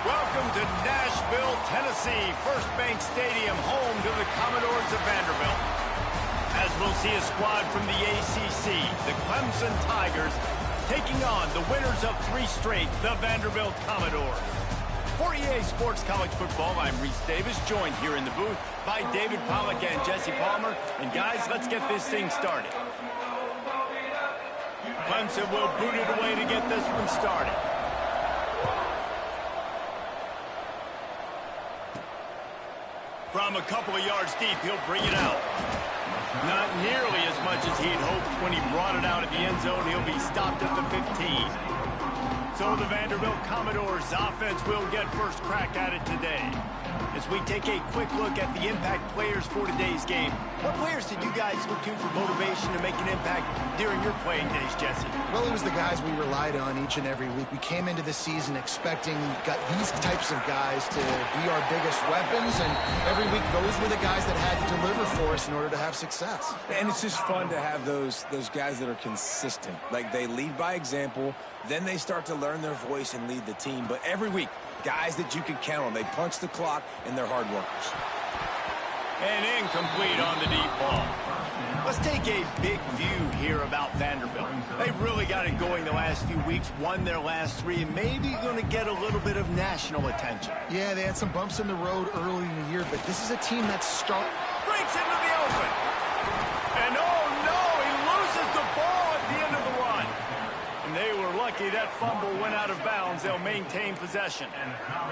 Welcome to Nashville, Tennessee, First Bank Stadium, home to the Commodores of Vanderbilt. As we'll see a squad from the ACC, the Clemson Tigers, taking on the winners of 3 straight, the Vanderbilt Commodores. For EA Sports College Football, I'm Reese Davis, joined here in the booth by David Pollack and Jesse Palmer. And guys, let's get this thing started. Clemson will boot it away to get this one started. From a couple of yards deep, he'll bring it out. Not nearly as much as he'd hoped when he brought it out at the end zone. He'll be stopped at the 15. So the Vanderbilt Commodores offense will get first crack at it today. As we take a quick look at the impact players for today's game, what players did you guys look to for motivation to make an impact during your playing days, Jesse? Well, it was the guys we relied on each and every week. We came into the season expecting these types of guys to be our biggest weapons, and every week those were the guys that had to deliver for us in order to have success. And it's just fun to have those guys that are consistent. Like, they lead by example, then they start to learn their voice and lead the team. But every week, guys that you can count on. They punch the clock, and they're hard workers. And incomplete on the deep ball. Let's take a big view here about Vanderbilt. They've really got it going the last few weeks, won their last 3, and maybe going to get a little bit of national attention. Yeah, they had some bumps in the road early in the year, but this is a team that's strong. Breaks into the open. And oh no, he loses the ball at the end of the run. And they were lucky that fumble went out of bounds. They'll maintain possession.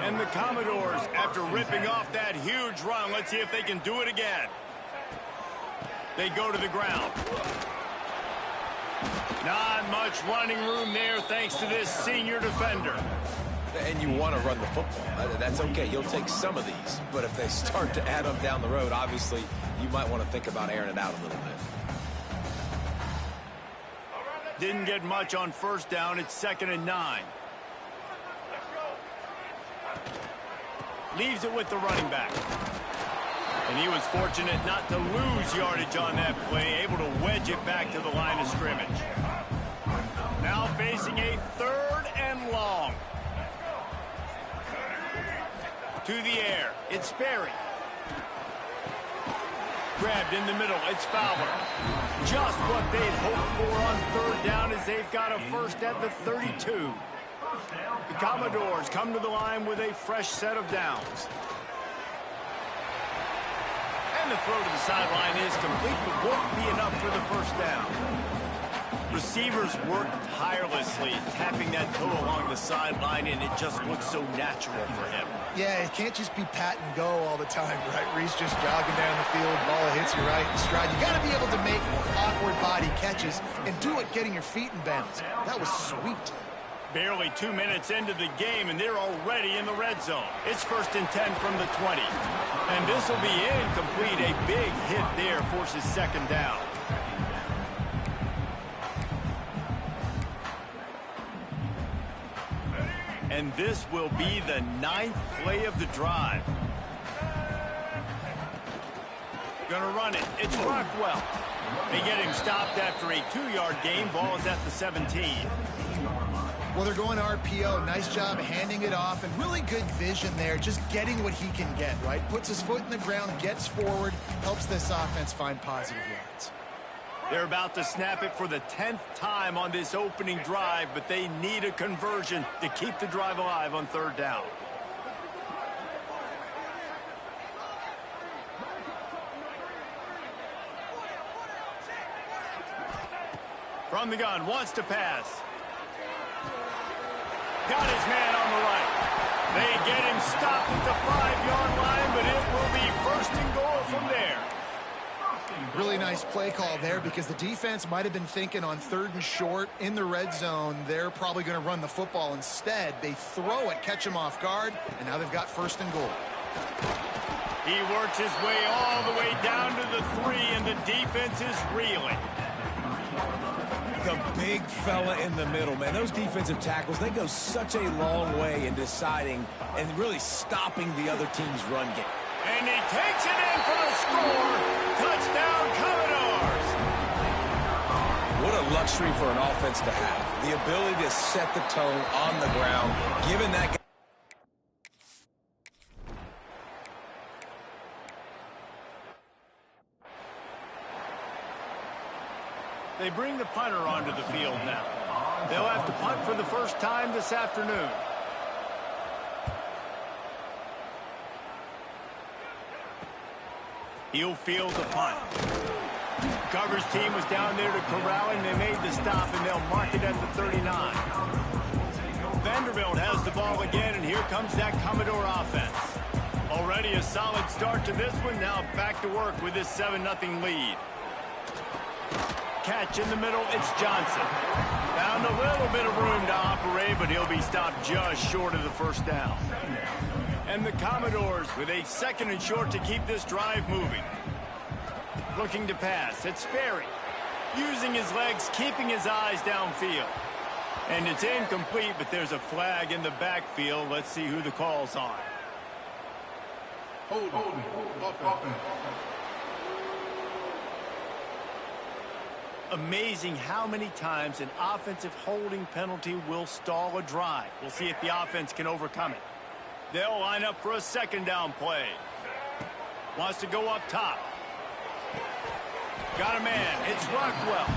And the Commodores, after ripping off that huge run, let's see if they can do it again. They go to the ground. Not much running room there thanks to this senior defender. And you want to run the football. That's okay. You'll take some of these. But if they start to add up down the road, obviously, you might want to think about airing it out a little bit. Didn't get much on first down. It's 2nd and 9. Leaves it with the running back. And he was fortunate not to lose yardage on that play, able to wedge it back to the line of scrimmage. Now facing a 3rd and long. To the air. It's Sperry. Grabbed in the middle. It's Fowler. Just what they'd hoped for on 3rd down as they've got a first at the 32. The Commodores come to the line with a fresh set of downs. And the throw to the sideline is complete, but won't be enough for the first down. Receivers work tirelessly, tapping that toe along the sideline, and it just looks so natural for him. Yeah, it can't just be pat and go all the time, right? Reese just jogging down the field, ball hits you right in stride. You got to be able to make awkward body catches and do it getting your feet in bounds. That was sweet. Barely 2 minutes into the game, and they're already in the red zone. It's 1st and 10 from the 20. And this will be incomplete. A big hit there forces 2nd down. And this will be the 9th play of the drive. Gonna run it. It's Rockwell. They get him stopped after a 2-yard gain. Ball is at the 17. Well, they're going RPO. Nice job handing it off, and really good vision there, just getting what he can get, right? Puts his foot in the ground, gets forward, helps this offense find positive yards. They're about to snap it for the 10th time on this opening drive, but they need a conversion to keep the drive alive on 3rd down. From the gun, wants to pass. Got his man on the right. They get him stopped at the 5-yard line, but it will be 1st and goal from there. Really nice play call there because the defense might have been thinking on 3rd and short in the red zone. They're probably going to run the football instead. They throw it, catch him off guard, and now they've got 1st and goal. He works his way all the way down to the 3, and the defense is reeling. The big fella in the middle, man. Those defensive tackles, they go such a long way in deciding and really stopping the other team's run game. And he takes it in for the score. Touchdown, Commodores. What a luxury for an offense to have. The ability to set the tone on the ground, given that They bring the punter onto the field now. They'll have to punt for the first time this afternoon. He'll field the punt. Coverage team was down there to corral him. They made the stop, and they'll mark it at the 39. Vanderbilt has the ball again, and here comes that Commodore offense. Already a solid start to this one. Now back to work with this 7-0 lead. Catch in the middle. It's Johnson. Found a little bit of room to operate, but he'll be stopped just short of the first down. And the Commodores with a 2nd and short to keep this drive moving. Looking to pass. It's Sperry. Using his legs, keeping his eyes downfield. And it's incomplete, but there's a flag in the backfield. Let's see who the call's on. Holding. Amazing how many times an offensive holding penalty will stall a drive. We'll see if the offense can overcome it. They'll line up for a 2nd down play. Wants to go up top. Got a man. It's Rockwell.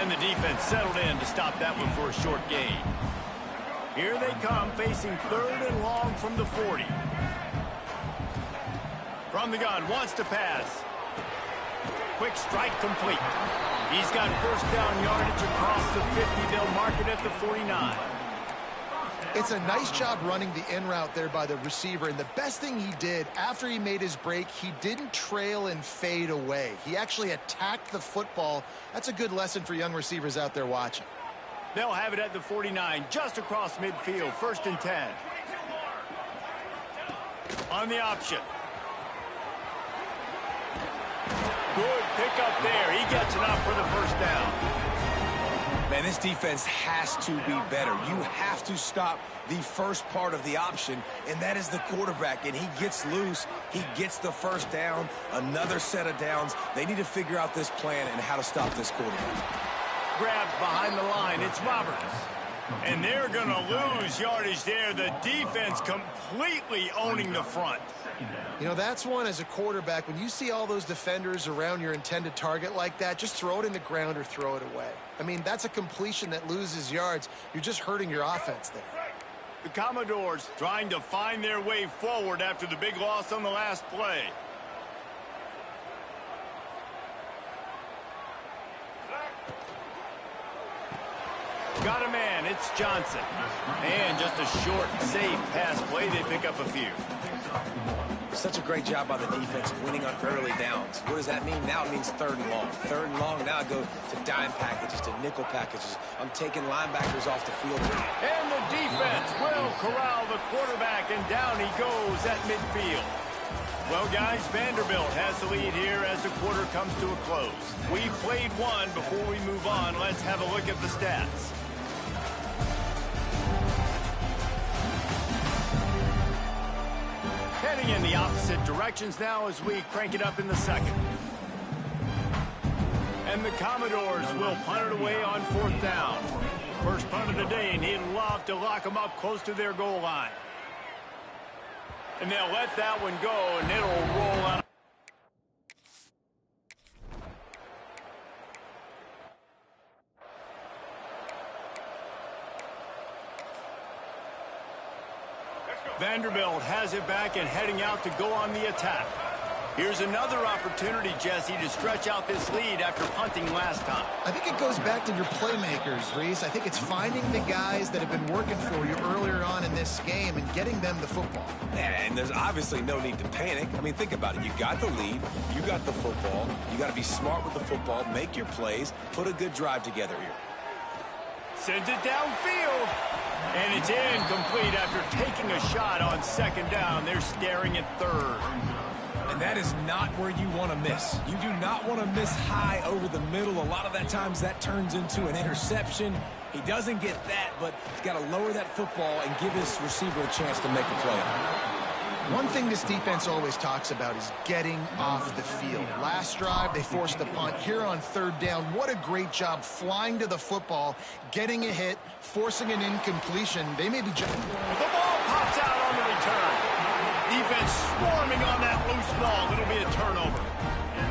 And the defense settled in to stop that one for a short gain. Here they come, facing 3rd and long from the 40. From the gun, wants to pass. Quick strike complete. He's got first down yardage across the 50. They'll mark it at the 49. It's a nice job running the in route there by the receiver, and the best thing he did after he made his break, he didn't trail and fade away. He actually attacked the football. That's a good lesson for young receivers out there watching. They'll have it at the 49, just across midfield, 1st and 10. On the option. Good pickup there. He gets enough for the first down. Man, this defense has to be better. You have to stop the first part of the option, and that is the quarterback. And he gets loose. He gets the first down, another set of downs. They need to figure out this plan and how to stop this quarterback. Grabbed behind the line. It's Roberts. And they're going to lose yardage there. The defense completely owning the front. You know, that's one as a quarterback. When you see all those defenders around your intended target like that, just throw it in the ground or throw it away. I mean, that's a completion that loses yards. You're just hurting your offense there. The Commodores trying to find their way forward after the big loss on the last play. Got a man. It's Johnson. And just a short, safe pass play. They pick up a few. Such a great job by the defense winning on early downs. What does that mean? Now it means 3rd and long. 3rd and long, now I go to dime packages, to nickel packages. I'm taking linebackers off the field. And the defense will corral the quarterback, and down he goes at midfield. Well, guys, Vanderbilt has the lead here as the quarter comes to a close. We've played one. Before we move on, let's have a look at the stats. Heading in the opposite directions now as we crank it up in the 2nd. And the Commodores will punt it away on 4th down. First punt of the day, and he'd love to lock them up close to their goal line. And they'll let that one go, and it'll roll out. Vanderbilt has it back and heading out to go on the attack. Here's another opportunity, Jesse, to stretch out this lead after punting last time. I think it goes back to your playmakers, Reese. I think it's finding the guys that have been working for you earlier on in this game and getting them the football. And there's obviously no need to panic. I mean, think about it. You got the lead. You got the football. You got to be smart with the football, make your plays, put a good drive together here. Sends it downfield. And it's incomplete after taking a shot on 2nd down. They're staring at 3rd. And that is not where you want to miss. You do not want to miss high over the middle. A lot of that times that turns into an interception. He doesn't get that, but he's got to lower that football and give his receiver a chance to make a play. One thing this defense always talks about is getting off the field. Last drive, they forced the punt. Here on 3rd down, what a great job flying to the football, getting a hit, forcing an incompletion. They may be just... The ball pops out on the return. Defense swarming on that loose ball. It'll be a turnover.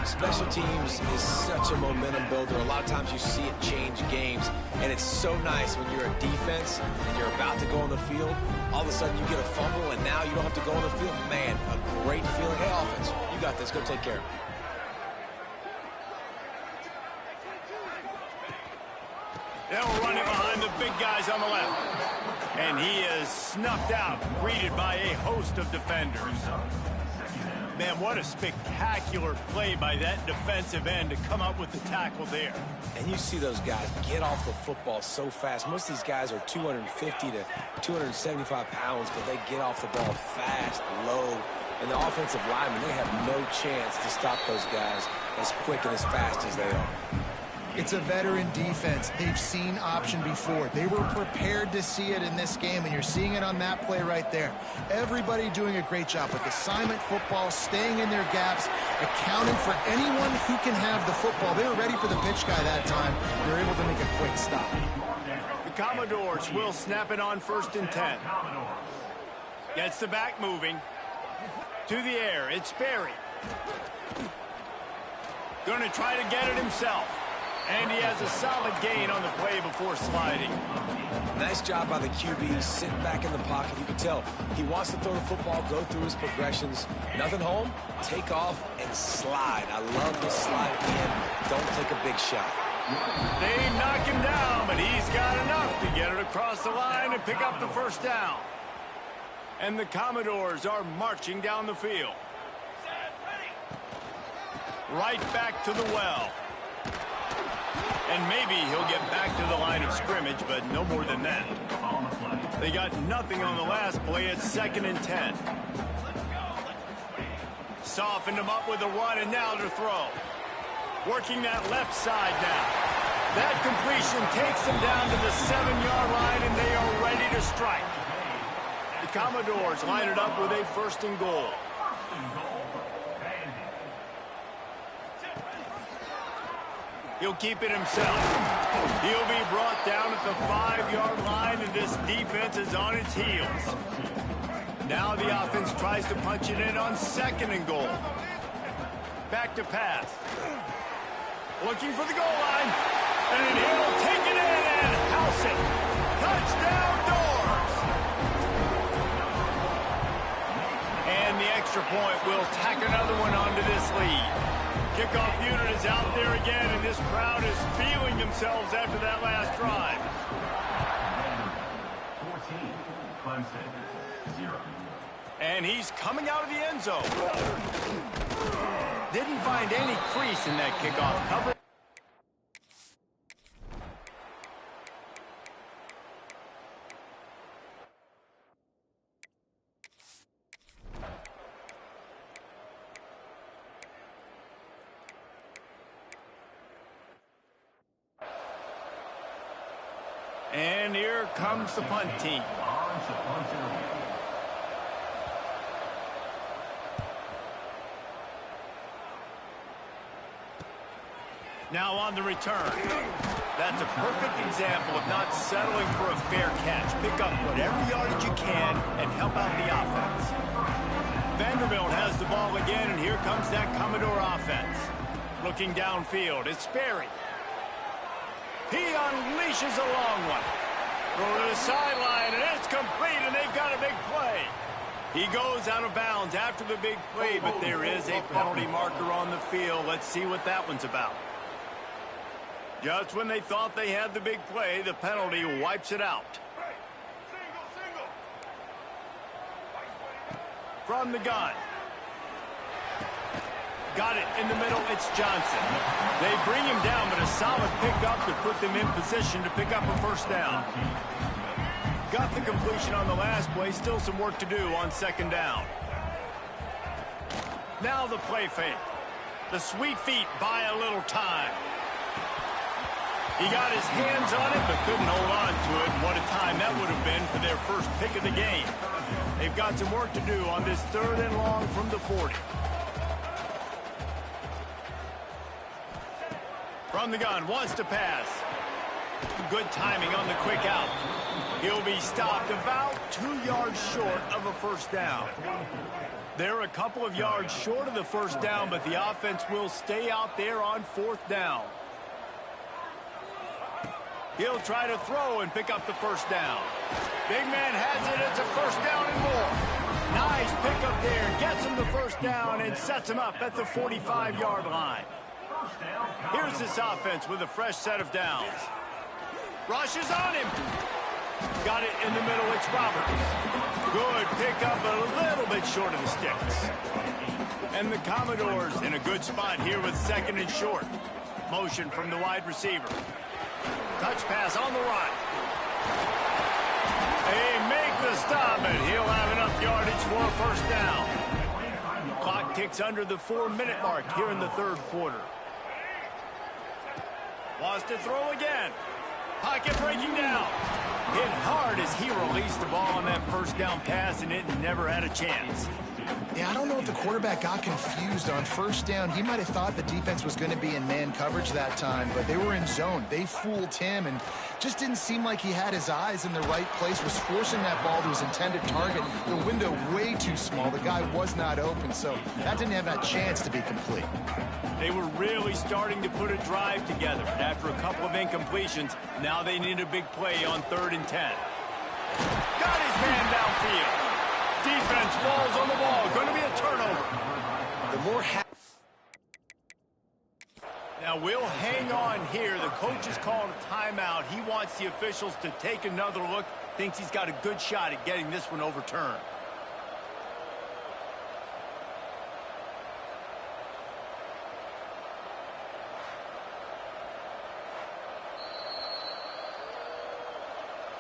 Special teams is such a momentum builder. A lot of times you see it change games, and it's so nice when you're a defense and you're about to go on the field. All of a sudden you get a fumble, and now you don't have to go on the field. Man, a great feeling. Hey, offense, you got this. Go take care of it. They'll run it behind the big guys on the left. And he is snuffed out, greeted by a host of defenders. Man, what a spectacular play by that defensive end to come up with the tackle there. And you see those guys get off the football so fast. Most of these guys are 250 to 275 pounds, but they get off the ball fast, low. And the offensive linemen, they have no chance to stop those guys as quick and as fast as they are. It's a veteran defense. They've seen option before. They were prepared to see it in this game, and you're seeing it on that play right there. Everybody doing a great job with assignment football, staying in their gaps, accounting for anyone who can have the football. They were ready for the pitch guy that time. They were able to make a quick stop. The Commodores will snap it on 1st and 10. Gets the back moving. To the air, it's Sperry. Gonna try to get it himself. And he has a solid gain on the play before sliding. Nice job by the QB, sitting back in the pocket. You can tell he wants to throw the football, go through his progressions. Nothing home, take off, and slide. I love the slide in. Don't take a big shot. They knock him down, but he's got enough to get it across the line and pick up the first down. And the Commodores are marching down the field. Right back to the well. And maybe he'll get back to the line of scrimmage, but no more than that. They got nothing on the last play at 2nd and 10. Softened him up with a run, and now to throw. Working that left side now. That completion takes them down to the 7-yard line, and they are ready to strike. The Commodores line it up with a 1st and goal. He'll keep it himself. He'll be brought down at the 5-yard line, and this defense is on its heels. Now the offense tries to punch it in on 2nd and goal. Back to pass. Looking for the goal line. And he'll take it in and house it. Touchdown, Doors! And the extra point will tack another one onto this lead. Kickoff unit is out there again, and this crowd is feeling themselves after that last drive. 14, Clemson, 0. And he's coming out of the end zone. Didn't find any crease in that kickoff cover. And here comes the punt team. Now on the return. That's a perfect example of not settling for a fair catch. Pick up whatever yardage you can and help out the offense. Vanderbilt has the ball again, and here comes that Commodore offense. Looking downfield, it's Sperry. He unleashes a long one. Throw to the sideline, and it's complete, and they've got a big play. He goes out of bounds after the big play, but there is a penalty marker on the field. Let's see what that one's about. Just when they thought they had the big play, the penalty wipes it out. From the gun. Got it in the middle, it's Johnson. They bring him down, but a solid pickup to put them in position to pick up a first down. Got the completion on the last play, still some work to do on 2nd down. Now the play fake. The sweet feet buy a little time. He got his hands on it, but couldn't hold on to it. What a time that would have been for their first pick of the game. They've got some work to do on this 3rd and long from the 40. From the gun, wants to pass. Good timing on the quick out. He'll be stopped about 2 yards short of a first down. They're a couple of yards short of the first down, but the offense will stay out there on 4th down. He'll try to throw and pick up the first down. Big man has it. It's a first down and more. Nice pickup there. Gets him the first down and sets him up at the 45-yard line. Here's this offense with a fresh set of downs. Rushes on him. Got it in the middle. It's Roberts. Good pickup, but a little bit short of the sticks. And the Commodores in a good spot here with 2nd and short. Motion from the wide receiver. Touch pass on the run. They make the stop, and he'll have enough yardage for a first down. Clock ticks under the 4-minute mark here in the 3rd quarter. Wants to throw again. Pocket breaking down. Hit hard as he released the ball on that first down pass, and it never had a chance. Yeah, I don't know if the quarterback got confused on first down. He might have thought the defense was going to be in man coverage that time, but they were in zone. They fooled him and just didn't seem like he had his eyes in the right place, was forcing that ball to his intended target. The window way too small. The guy was not open, so that didn't have that chance to be complete. They were really starting to put a drive together. After a couple of incompletions, now they need a big play on 3rd and 10. Got his man downfield. Defense falls on the ball. Going to be a turnover. The more Now we'll hang on here. The coach has called a timeout. He wants the officials to take another look. Thinks he's got a good shot at getting this one overturned.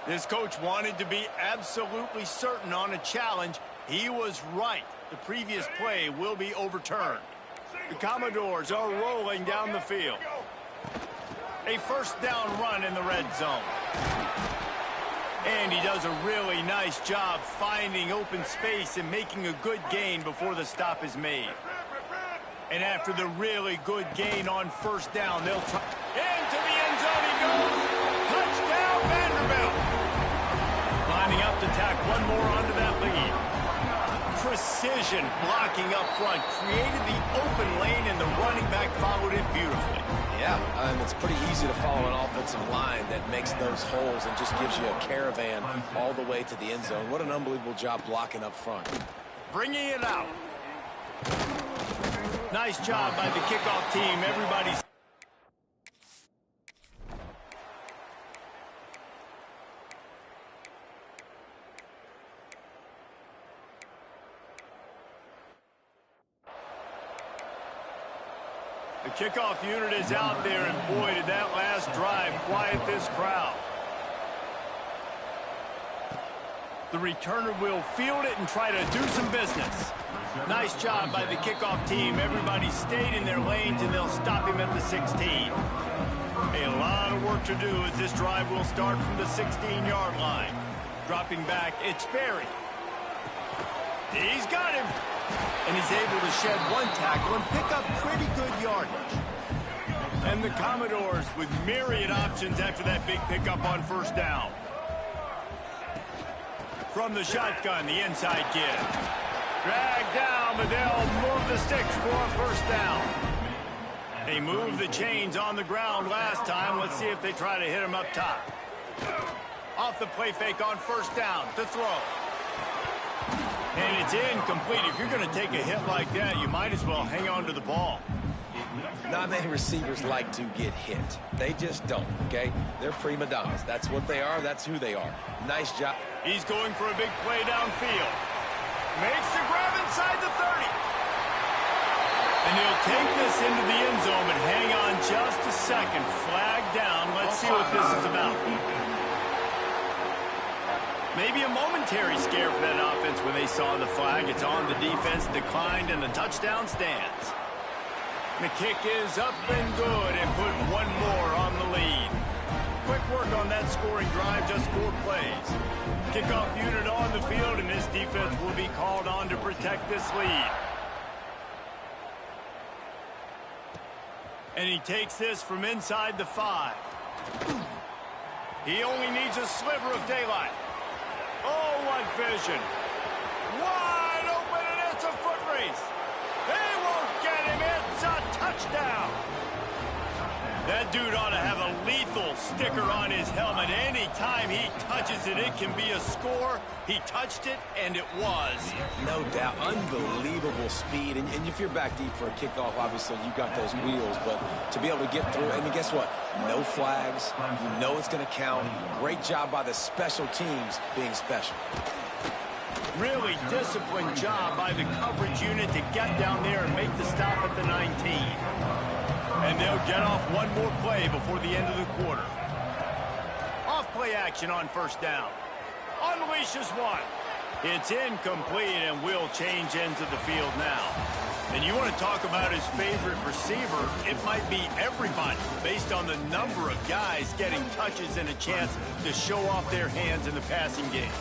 This coach wanted to be absolutely certain on a challenge. He was right. The previous play will be overturned. The Commodores are rolling down the field. A first down run in the red zone. And he does a really nice job finding open space and making a good gain before the stop is made. And after the really good gain on first down, they'll try. Into the end zone he goes. Touchdown, Vanderbilt. Lining up to tack one more onto that lead. Precision blocking up front. Created the open lane, and the running back followed it beautifully. Yeah, it's pretty easy to follow an offensive line that makes those holes and just gives you a caravan all the way to the end zone. What an unbelievable job blocking up front. Bringing it out. Nice job by the kickoff team. Everybody's... The kickoff unit is out there, and boy, did that last drive quiet this crowd. The returner will field it and try to do some business. Nice job by the kickoff team. Everybody stayed in their lanes, and they'll stop him at the 16. A lot of work to do as this drive will start from the 16-yard line. Dropping back, it's Berry. He's got him. And he's able to shed one tackle and pick up pretty good yardage. And the Commodores with myriad options after that big pickup on first down. From the shotgun, the inside kid. Dragged down, but they'll move the sticks for a first down. They moved the chains on the ground last time. Let's see if they try to hit him up top. Off the play fake on first down to throw. And it's incomplete. If you're going to take a hit like that, you might as well hang on to the ball. Not many receivers like to get hit. They just don't, okay? They're prima donnas. That's what they are. That's who they are. Nice job. He's going for a big play downfield. Makes the grab inside the 30. And he'll take this into the end zone, but hang on just a second. Flag down. Let's see what this is about. Maybe a momentary scare for that offense when they saw the flag. It's on the defense, declined, and the touchdown stands. The kick is up and good, and put one more on the lead. Quick work on that scoring drive, just 4 plays. Kickoff unit on the field, and this defense will be called on to protect this lead. And he takes this from inside the 5. He only needs a sliver of daylight. Oh, what vision. Wide open, and it's a foot race. They won't get him. It's a touchdown. That dude ought to have a lethal sticker on his helmet. Anytime he touches it, it can be a score. He touched it, and it was. No doubt. Unbelievable speed. And if you're back deep for a kickoff, obviously you got those wheels. But to be able to get through, and guess what? No flags. You know it's going to count. Great job by the special teams being special. Really disciplined job by the coverage unit to get down there and make the stop at the 19. And they'll get off one more play before the end of the quarter. Off play action on first down. Unleashes one. It's incomplete, and will change ends of the field now. And you want to talk about his favorite receiver, it might be everybody, based on the number of guys getting touches and a chance to show off their hands in the passing game.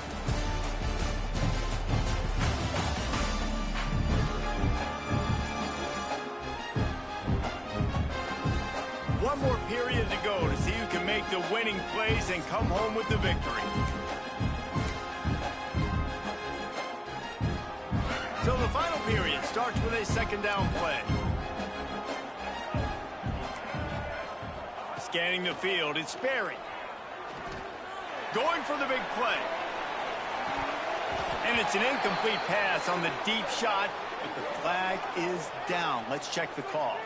One more period to go to see who can make the winning plays and come home with the victory. So the final period starts with a second down play. Scanning the field, it's Sperry. Going for the big play. And it's an incomplete pass on the deep shot, but the flag is down. Let's check the call.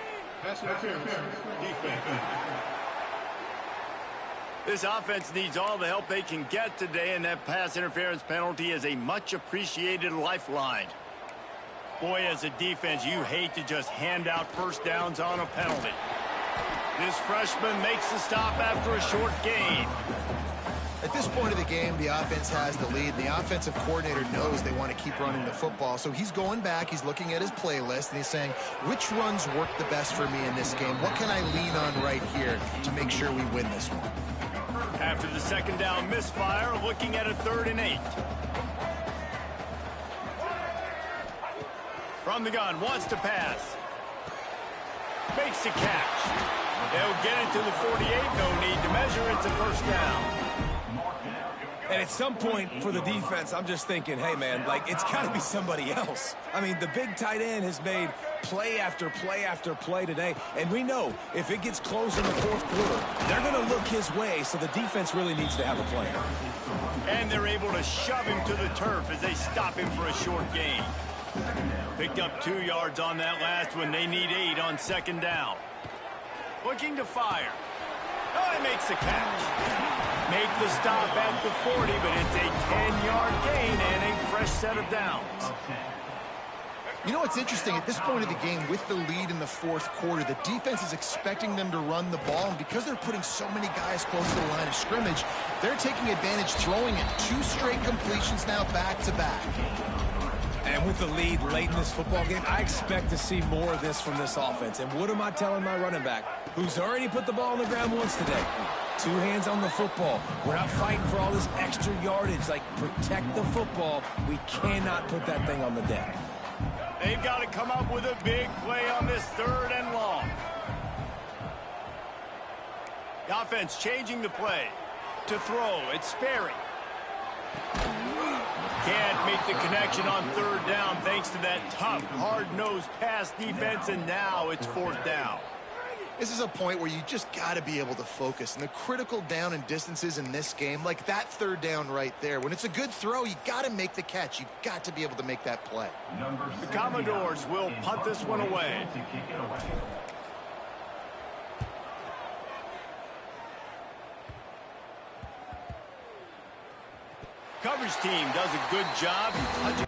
This offense needs all the help they can get today, and that pass interference penalty is a much appreciated lifeline. Boy, as a defense, you hate to just hand out first downs on a penalty. This freshman makes the stop after a short gain. At this point of the game, the offense has the lead. The offensive coordinator knows they want to keep running the football. So he's going back, he's looking at his playlist, and he's saying, which runs work the best for me in this game? What can I lean on right here to make sure we win this one? After the second down misfire, looking at a 3rd and 8. From the gun, wants to pass. Makes the catch. They'll get it to the 48, no need to measure. It's a first down. And at some point for the defense, I'm just thinking, hey, man, like, it's got to be somebody else. I mean, the big tight end has made play after play after play today. And we know if it gets close in the fourth quarter, they're going to look his way, so the defense really needs to have a plan. And they're able to shove him to the turf as they stop him for a short gain. Picked up 2 yards on that last one. They need 8 on second down. Looking to fire. Oh, he makes the catch. Make the stop at the 40, but it's a 10-yard gain and a fresh set of downs. You know what's interesting? At this point of the game, with the lead in the fourth quarter, the defense is expecting them to run the ball, and because they're putting so many guys close to the line of scrimmage, they're taking advantage, throwing it. 2 straight completions now back-to-back. And with the lead late in this football game, I expect to see more of this from this offense. And what am I telling my running back, who's already put the ball on the ground once today? 2 hands on the football. We're not fighting for all this extra yardage. Like, protect the football. We cannot put that thing on the deck. They've got to come up with a big play on this 3rd and long. The offense changing the play. To throw, it's Sperry. Can't make the connection on 3rd down thanks to that tough, hard-nosed pass defense, and now it's 4th down. This is a point where you just got to be able to focus. And the critical down and distances in this game, like that 3rd down right there, when it's a good throw, you got to make the catch. You've got to be able to make that play. The Commodores will punt this one away. Coverage team does a good job in touching.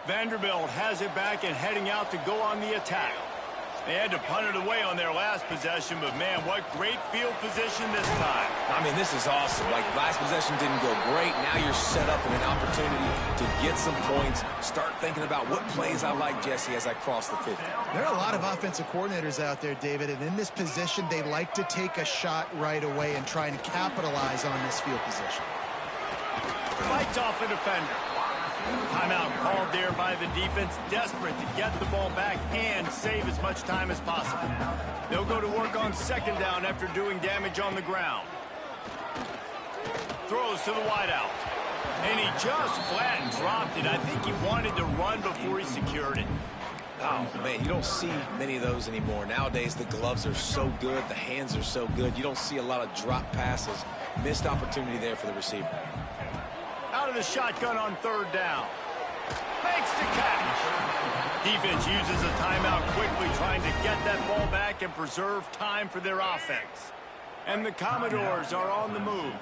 Vanderbilt has it back and heading out to go on the attack. They had to punt it away on their last possession, but man, what great field position this time. I mean, this is awesome. Like, last possession didn't go great. Now you're set up in an opportunity to get some points. Start thinking about what plays I like, Jesse, as I cross the 50. There are a lot of offensive coordinators out there, David, and in this position, they like to take a shot right away and try and capitalize on this field position. Fights off a defender. Timeout called there by the defense, desperate to get the ball back and save as much time as possible. They'll go to work on second down after doing damage on the ground. Throws to the wideout. And he just flat dropped it. I think he wanted to run before he secured it. Oh, man, you don't see many of those anymore. Nowadays, the gloves are so good. The hands are so good. You don't see a lot of drop passes. Missed opportunity there for the receiver. Out of the shotgun on third down. Makes the catch. Defense uses a timeout quickly, trying to get that ball back and preserve time for their offense. And the Commodores are on the move.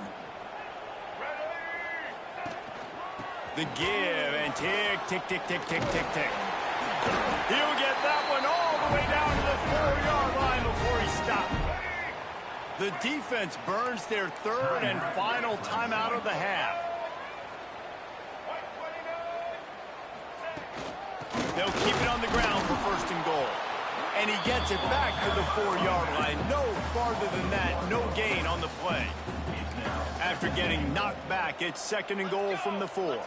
The give and tick, tick, tick, tick, tick, tick, tick. He'll get that one all the way down to the 4-yard line before he stopped. The defense burns their third and final timeout of the half. They'll keep it on the ground for first and goal. And he gets it back to the 4-yard line. No farther than that, no gain on the play. After getting knocked back, it's second and goal from the 4.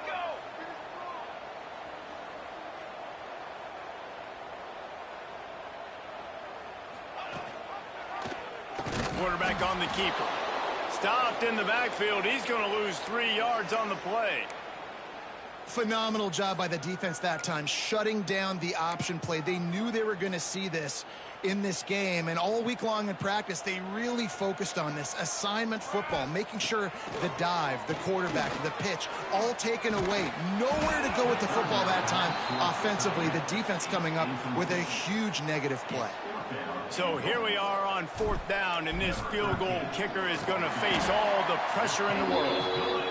Quarterback on the keeper. Stopped in the backfield. He's going to lose 3 yards on the play. Phenomenal job by the defense that time, shutting down the option play. They knew they were going to see this in this game, and all week long in practice, they really focused on this assignment football, making sure the dive, the quarterback, the pitch, all taken away. Nowhere to go with the football that time offensively. The defense coming up with a huge negative play. So here we are on fourth down, and this field goal kicker is going to face all the pressure in the world.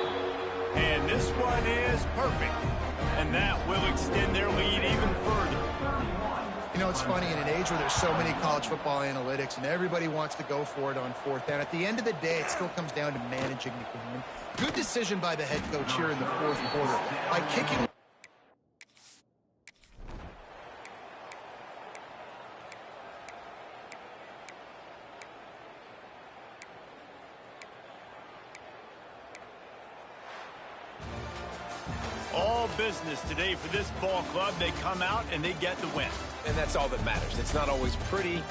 And this one is perfect. And that will extend their lead even further. You know, it's funny, in an age where there's so many college football analytics and everybody wants to go for it on fourth down, at the end of the day, it still comes down to managing the game. Good decision by the head coach here in the fourth quarter. By kicking... All business today for this ball club. They come out and they get the win. And that's all that matters. It's not always pretty.